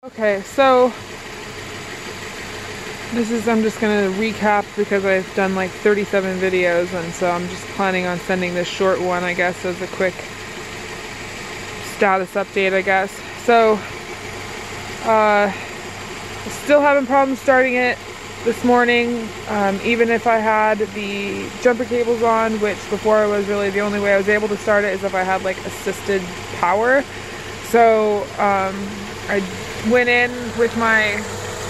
Okay, so I'm just gonna recap because I've done like 37 videos, and so I'm just planning on sending this short one, I guess, as a quick status update, I guess. So, still having problems starting it this morning, even if I had the jumper cables on, which before was really the only way I was able to start it is if I had like assisted power. So, I went in with my,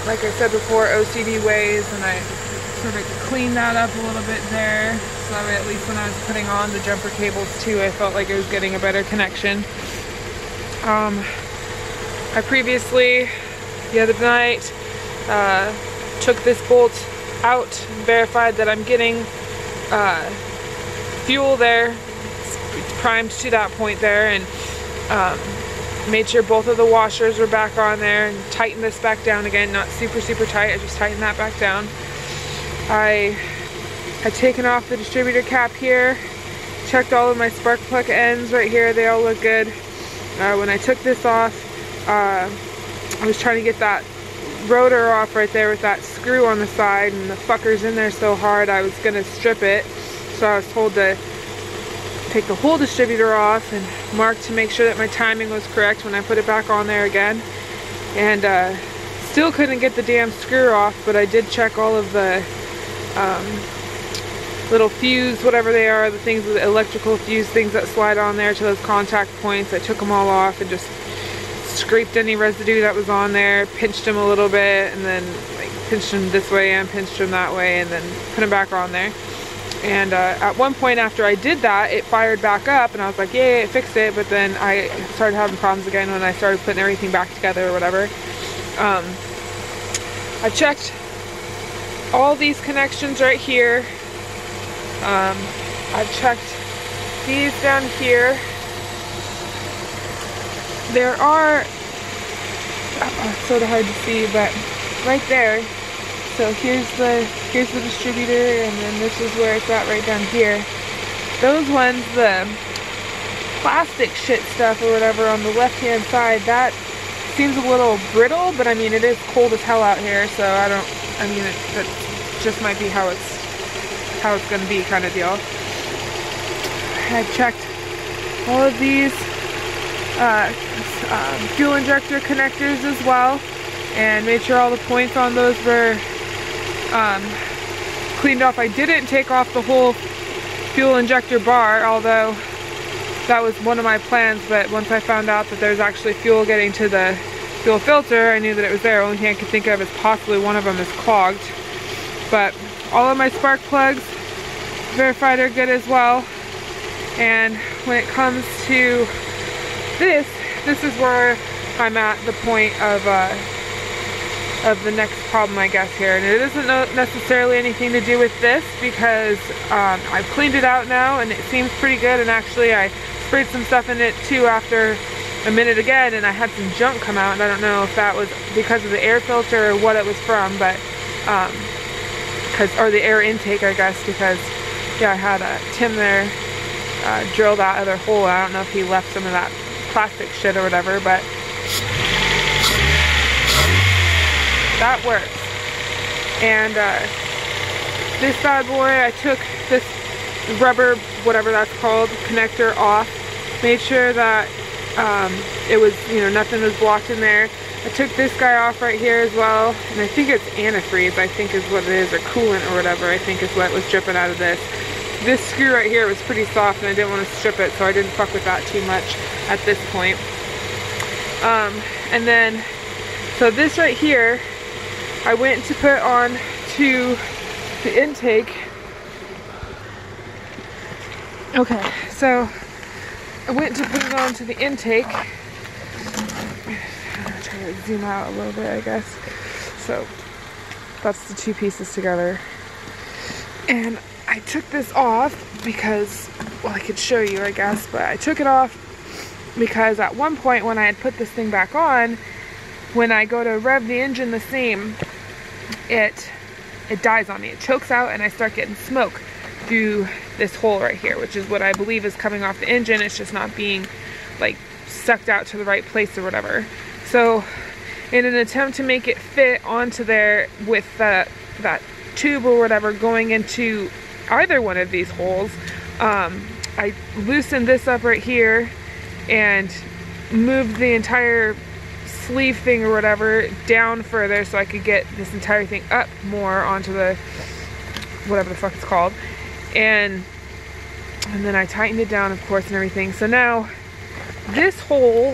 like I said before, OCD ways, and I sort of cleaned that up a little bit there. So that way, at least when I was putting on the jumper cables too, I felt like I was getting a better connection. I previously, the other night, took this bolt out and verified that I'm getting fuel there. It's primed to that point there, and made sure both of the washers were back on there, and tightened this back down again. Not super tight, I just tightened that back down. I had taken off the distributor cap here, checked all of my spark plug ends right here, they all look good. When I took this off, I was trying to get that rotor off right there with that screw on the side, and the fucker's in there so hard I was gonna strip it. So I was told to take the whole distributor off and mark to make sure that my timing was correct when I put it back on there again. And still couldn't get the damn screw off, but I did check all of the little fuse, whatever they are, the things with the electrical fuse things that slide on there to those contact points. I took them all off and just scraped any residue that was on there, pinched them a little bit, and then like pinched them this way and pinched them that way, and then put them back on there. And at one point after I did that, it fired back up, and I was like, yay, it fixed it. But then I started having problems again when I started putting everything back together or whatever. I checked all these connections right here. I've checked these down here. There are, it's sort of hard to see, but right there. So here's the distributor, and then this is where it's at right down here. Those ones, the plastic shit stuff or whatever on the left hand side, that seems a little brittle, but I mean it is cold as hell out here, so I mean that just might be how it's gonna be, kind of deal. I checked all of these fuel injector connectors as well, and made sure all the points on those were cleaned off. I didn't take off the whole fuel injector bar, although that was one of my plans, but once I found out that there's actually fuel getting to the fuel filter, I knew that it was there. Only thing I could think of is possibly one of them is clogged. But all of my spark plugs verified are good as well. And when it comes to this is where I'm at the point of the next problem, I guess, here. And it isn't necessarily anything to do with this, because I've cleaned it out now and it seems pretty good. And actually I sprayed some stuff in it too after a minute again, and I had some junk come out, and I don't know if that was because of the air filter or what it was from, but or the air intake, I guess, because yeah, I had Tim there drill that other hole. I don't know if he left some of that plastic shit or whatever, but that works. And this bad boy, I took this rubber, whatever that's called, connector off, made sure that it was, you know, nothing was blocked in there. I took this guy off right here as well, and I think it's antifreeze, I think is what it is, or coolant or whatever, I think is what was dripping out of this. This screw right here was pretty soft, and I didn't want to strip it, so I didn't fuck with that too much at this point. And then, so this right here, I went to put on to the intake. Okay, so I went to put it on to the intake. I'm gonna try to zoom out a little bit, I guess. So that's the two pieces together. And I took this off because, well, I could show you, I guess, but I took it off because at one point when I had put this thing back on, when I go to rev the engine the same, it dies on me. It chokes out and I start getting smoke through this hole right here, which is what I believe is coming off the engine. It's just not being like sucked out to the right place or whatever. So in an attempt to make it fit onto there with that tube or whatever going into either one of these holes. I loosened this up right here and moved the entire sleeve thing or whatever down further so I could get this entire thing up more onto the whatever the fuck it's called, and then I tightened it down, of course, and everything. So now this hole,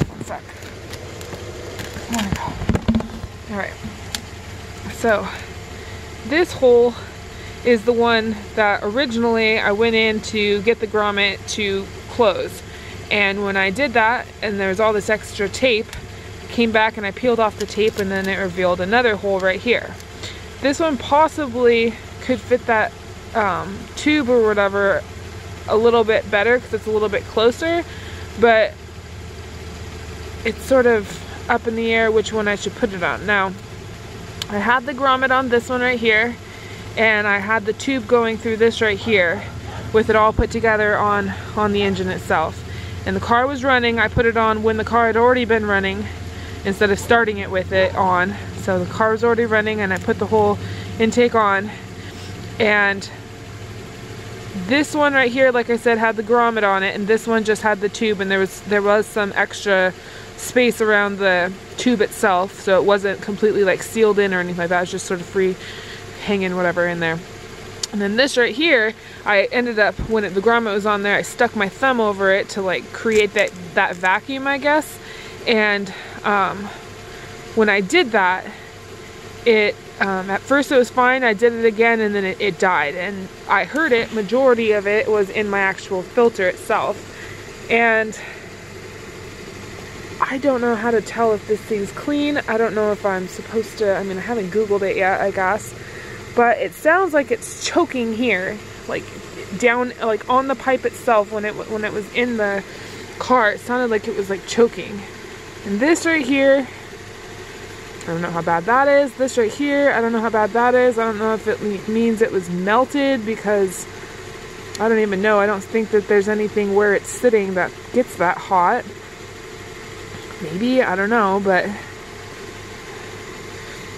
one sec. There we go. All right. So this hole is the one that originally I went in to get the grommet to close. And when I did that, and there was all this extra tape, came back and I peeled off the tape, and then it revealed another hole right here. This one possibly could fit that tube or whatever a little bit better because it's a little bit closer, but it's sort of up in the air which one I should put it on. Now, I had the grommet on this one right here, and I had the tube going through this right here with it all put together on the engine itself. And the car was running. I put it on when the car had already been running instead of starting it with it on. So the car was already running, and I put the whole intake on. And this one right here, like I said, had the grommet on it, and this one just had the tube, and there was some extra space around the tube itself, so it wasn't completely like sealed in or anything like that. It was just sort of free hanging whatever in there. And then this right here, I ended up, when the grommet was on there, I stuck my thumb over it to like create that vacuum, I guess. And when I did that, it at first it was fine. I did it again, and then it died, and I heard it. Majority of it was in my actual filter itself, and I don't know how to tell if this thing's clean. I don't know if I'm supposed to, I mean, I haven't Googled it yet, I guess. But it sounds like it's choking here, like down, like on the pipe itself. When it was in the car, it sounded like it was like choking. And this right here, I don't know how bad that is. This right here, I don't know how bad that is. I don't know if it means it was melted, because I don't even know. I don't think that there's anything where it's sitting that gets that hot. Maybe, I don't know, but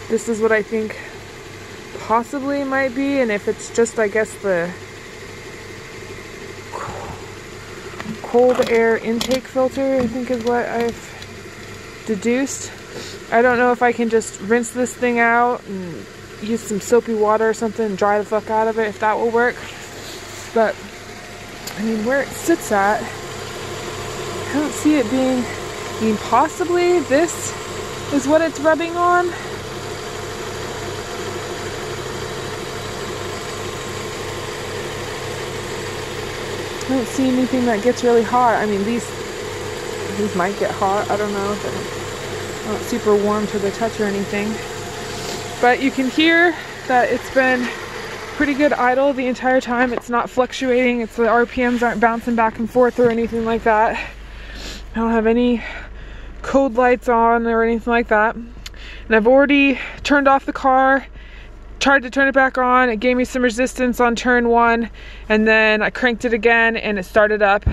this is what I think possibly might be. And if it's just, I guess, the cold air intake filter, I think is what I've deduced. I don't know if I can just rinse this thing out and use some soapy water or something and dry the fuck out of it, if that will work. But I mean, where it sits at, I don't see it being, I mean, possibly this is what it's rubbing on. I don't see anything that gets really hot. I mean, these might get hot. I don't know if they're not super warm to the touch or anything. But you can hear that it's been pretty good idle the entire time. It's not fluctuating. It's the RPMs aren't bouncing back and forth or anything like that. I don't have any code lights on or anything like that. And I've already turned off the car, tried to turn it back on. It gave me some resistance on turn 1, and then I cranked it again and it started up.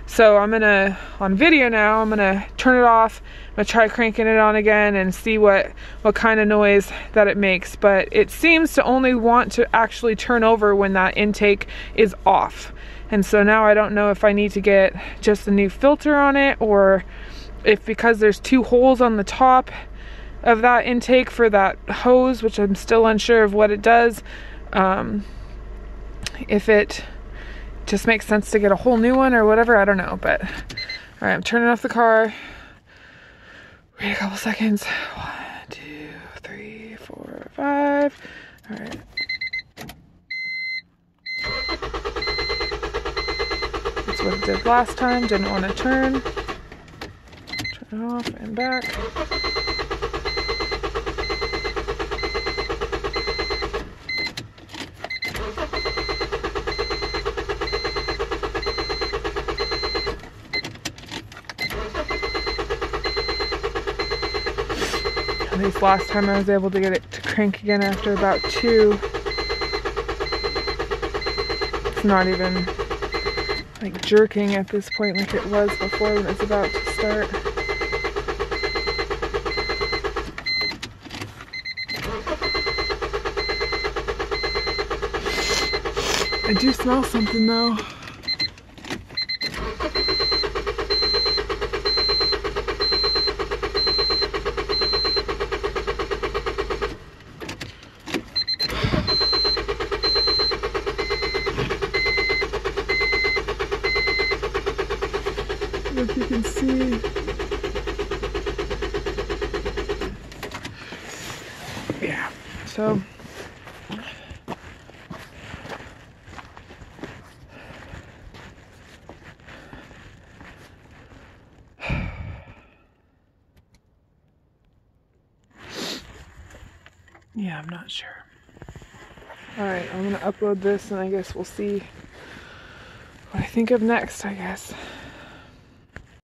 So I'm gonna, on video now, I'm gonna turn it off. I'm gonna try cranking it on again and see what kind of noise that it makes. But it seems to only want to actually turn over when that intake is off. And so now I don't know if I need to get just a new filter on it, or if, because there's 2 holes on the top of that intake for that hose, which I'm still unsure of what it does, if it just makes sense to get a whole new one or whatever, I don't know. But all right, I'm turning off the car. Wait a couple seconds. 1, 2, 3, 4, 5. All right. That's what it did last time. Didn't want to turn. Turn it off and back. At least last time I was able to get it to crank again after about 2. not even like jerking at this point like it was before when it's about to start. I do smell something though. If you can see. Yeah, so yeah, I'm not sure. Alright, I'm gonna upload this and I guess we'll see what I think of next, I guess.